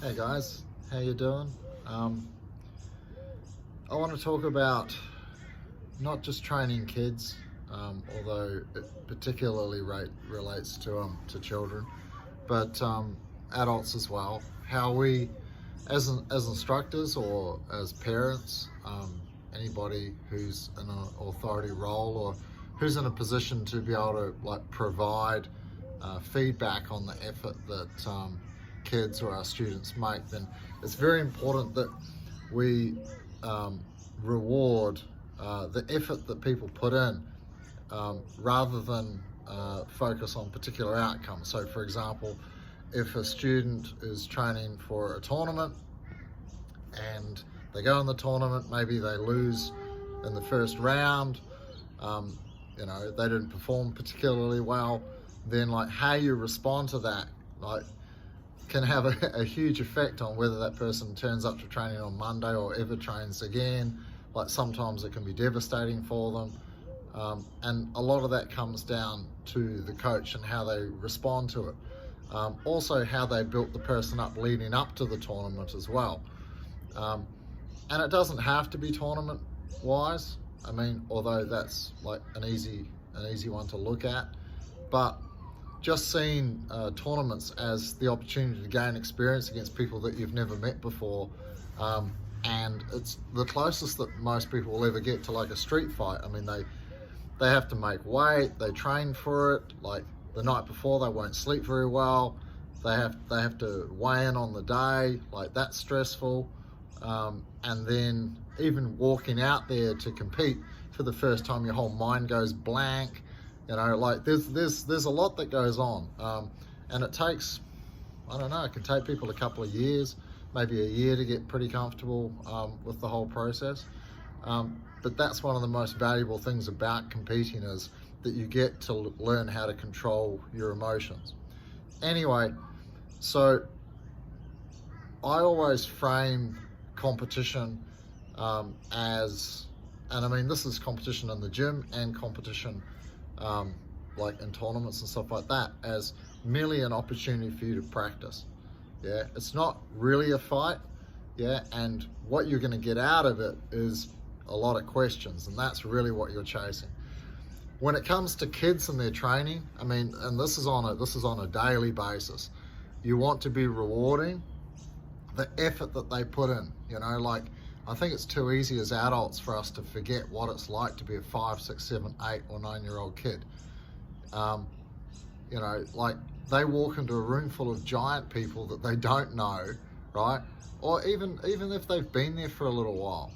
Hey guys, how you doing? Um, I want to talk about not just training kids, although it particularly relates to children, but adults as well. How we, as instructors or as parents, anybody who's in an authority role or who's in a position to be able to provide feedback on the effort that kids or our students make, then it's very important that we reward the effort that people put in rather than focus on particular outcomes. So, for example, if a student is training for a tournament and they go in the tournament, maybe they lose in the first round, they didn't perform particularly well, then how you respond to that, can have a huge effect on whether that person turns up to training on Monday or ever trains again. Sometimes it can be devastating for them. And a lot of that comes down to the coach and how they respond to it. Also how they built the person up leading up to the tournament as well. And it doesn't have to be tournament wise. Although that's an easy one to look at, but just seeing tournaments as the opportunity to gain experience against people that you've never met before, and it's the closest that most people will ever get to a street fight. They have to make weight, they train for it. The night before, they won't sleep very well. They have to weigh in on the day. That's stressful. And then even walking out there to compete for the first time, your whole mind goes blank. There's a lot that goes on, and it takes, it can take people a couple of years, maybe a year to get pretty comfortable with the whole process. But that's one of the most valuable things about competing, is that you get to learn how to control your emotions. Anyway, so I always frame competition this is competition in the gym and competition in tournaments and stuff like that, as merely an opportunity for you to practice. Yeah, it's not really a fight. Yeah, and what you're going to get out of it is a lot of questions, and that's really what you're chasing. When it comes to kids and their training, and this is on a daily basis, you want to be rewarding the effort that they put in. I think it's too easy as adults for us to forget what it's like to be a 5, 6, 7, 8 or 9-year-old kid. They walk into a room full of giant people that they don't know, right? Or even if they've been there for a little while,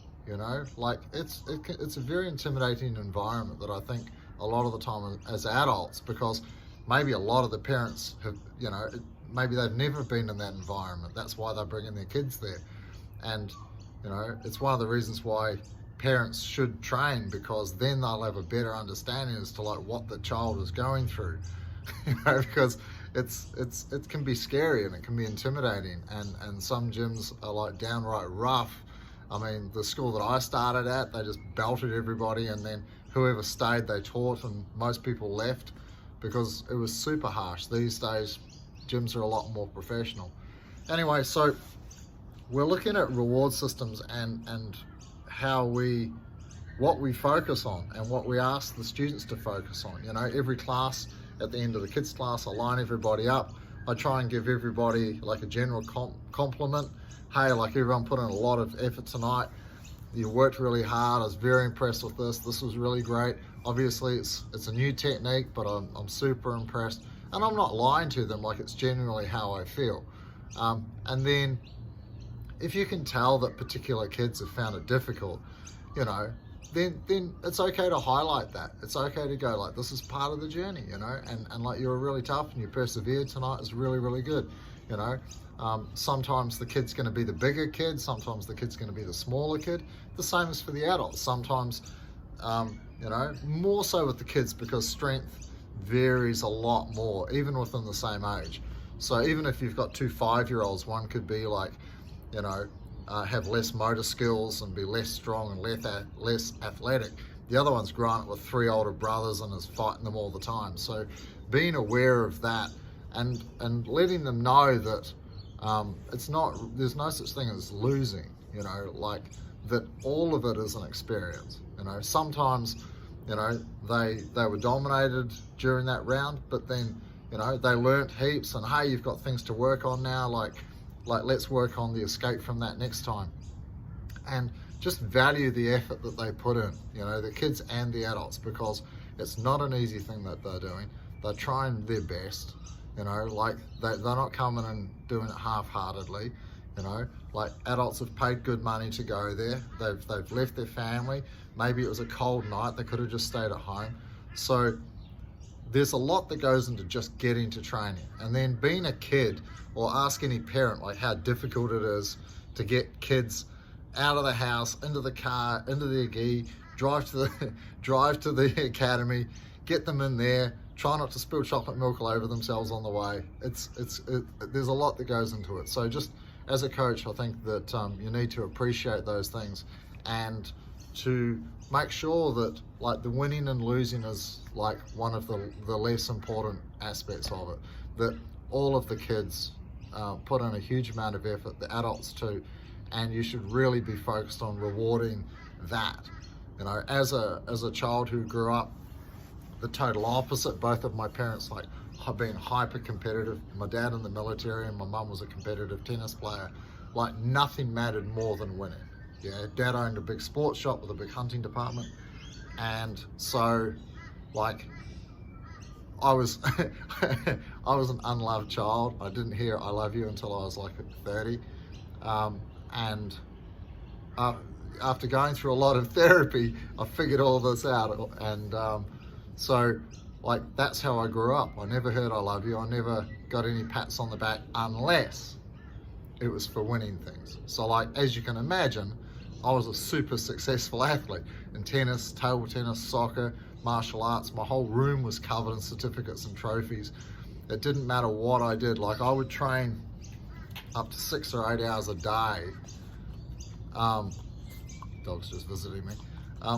it's a very intimidating environment that I think a lot of the time as adults, because maybe a lot of the parents have, maybe they've never been in that environment. That's why they're bringing their kids there. And it's one of the reasons why parents should train, because then they'll have a better understanding as to what the child is going through. Because it can be scary and it can be intimidating, and some gyms are downright rough. The school that I started at, they just belted everybody, and then whoever stayed they taught, and most people left because it was super harsh. These days gyms are a lot more professional. Anyway, so we're looking at reward systems and what we focus on and what we ask the students to focus on. Every class, at the end of the kids class, I line everybody up. I try and give everybody a general compliment. Hey, everyone put in a lot of effort tonight. You worked really hard. I was very impressed with this. This was really great. Obviously, it's a new technique, but I'm super impressed. And I'm not lying to them. It's genuinely how I feel. And then if you can tell that particular kids have found it difficult, then it's okay to highlight that. It's okay to go this is part of the journey, and you were really tough and you persevered tonight is really, really good. Sometimes the kid's going to be the bigger kid, sometimes the kid's going to be the smaller kid. The same is for the adults. Sometimes, more so with the kids, because strength varies a lot more, even within the same age. So even if you've got 2 5-year-olds, one could be have less motor skills and be less strong and less athletic. The other one's grown up with 3 older brothers and is fighting them all the time. So being aware of that and letting them know that It's not, there's no such thing as losing, you know, like that all of it is an experience. You know, sometimes, you know, they were dominated during that round, but then, you know, they learnt heaps and hey, you've got things to work on now, like let's work on the escape from that next time. And just value the effort that they put in, you know, the kids and the adults, because it's not an easy thing that they're doing. They're trying their best, you know, like they're not coming and doing it half-heartedly, you know, like adults have paid good money to go there. They've left their family. Maybe it was a cold night. They could have just stayed at home. So there's a lot that goes into just getting to training. And then being a kid, or ask any parent like how difficult it is to get kids out of the house, into the car, into the gi, drive to the academy, get them in there, try not to spill chocolate milk all over themselves on the way. There's a lot that goes into it. So just as a coach, I think that you need to appreciate those things and to make sure that like the winning and losing is like one of the less important aspects of it. That all of the kids put in a huge amount of effort, the adults too, and you should really be focused on rewarding that. You know, as a child who grew up the total opposite, both of my parents like have been hyper competitive. My dad in the military and my mum was a competitive tennis player. Like nothing mattered more than winning. Yeah, Dad owned a big sports shop with a big hunting department, and so like I was I was an unloved child. I didn't hear I love you until I was like 30, and after going through a lot of therapy, I figured all this out, and so like that's how I grew up. I never heard I love you. I never got any pats on the back unless it was for winning things. So like, as you can imagine, I was a super successful athlete in tennis, table tennis, soccer, martial arts. My whole room was covered in certificates and trophies. It didn't matter what I did. Like I would train up to 6 or 8 hours a day. Dog's just visiting me.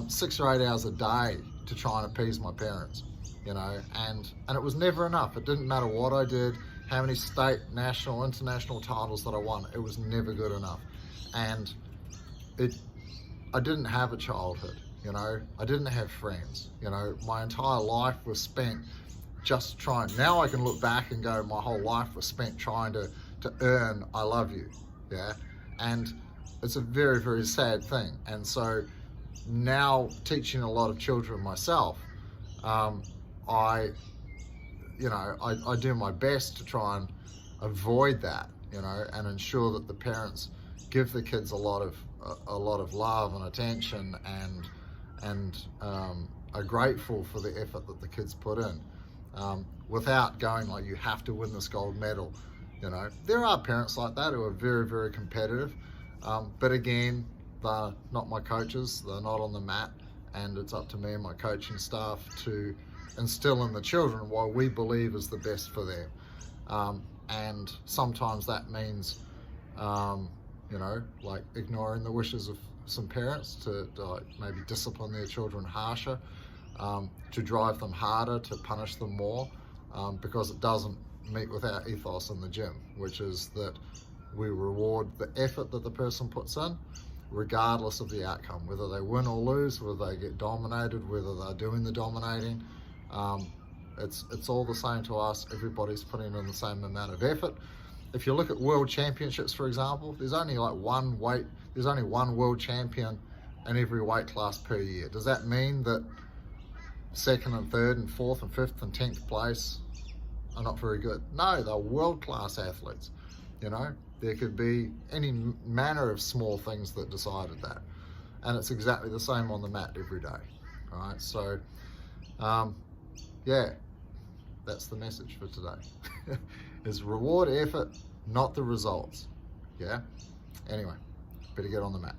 6 or 8 hours a day to try and appease my parents, you know, and it was never enough. It didn't matter what I did, how many state, national, international titles that I won. It was never good enough. And I didn't have a childhood, you know, I didn't have friends, you know, my entire life was spent just trying. Now I can look back and go, my whole life was spent trying to earn I love you, yeah, and it's a very, very sad thing. And so now teaching a lot of children myself, I do my best to try and avoid that, you know, and ensure that the parents give the kids a lot of love and attention, and are grateful for the effort that the kids put in, without going like you have to win this gold medal. You know, there are parents like that who are very, very competitive, but again, they're not my coaches, they're not on the mat, and it's up to me and my coaching staff to instill in the children what we believe is the best for them. And sometimes that means you know, like ignoring the wishes of some parents to like maybe discipline their children harsher, to drive them harder, to punish them more, because it doesn't meet with our ethos in the gym, which is that we reward the effort that the person puts in, regardless of the outcome, whether they win or lose, whether they get dominated, whether they're doing the dominating. It's all the same to us. Everybody's putting in the same amount of effort. If you look at world championships, for example, there's only one world champion in every weight class per year. Does that mean that second and third and fourth and fifth and 10th place are not very good? No, they're world-class athletes. You know, there could be any manner of small things that decided that, and it's exactly the same on the mat every day. All right, so yeah, that's the message for today. Is reward effort, not the results. Yeah. Anyway, better get on the mat.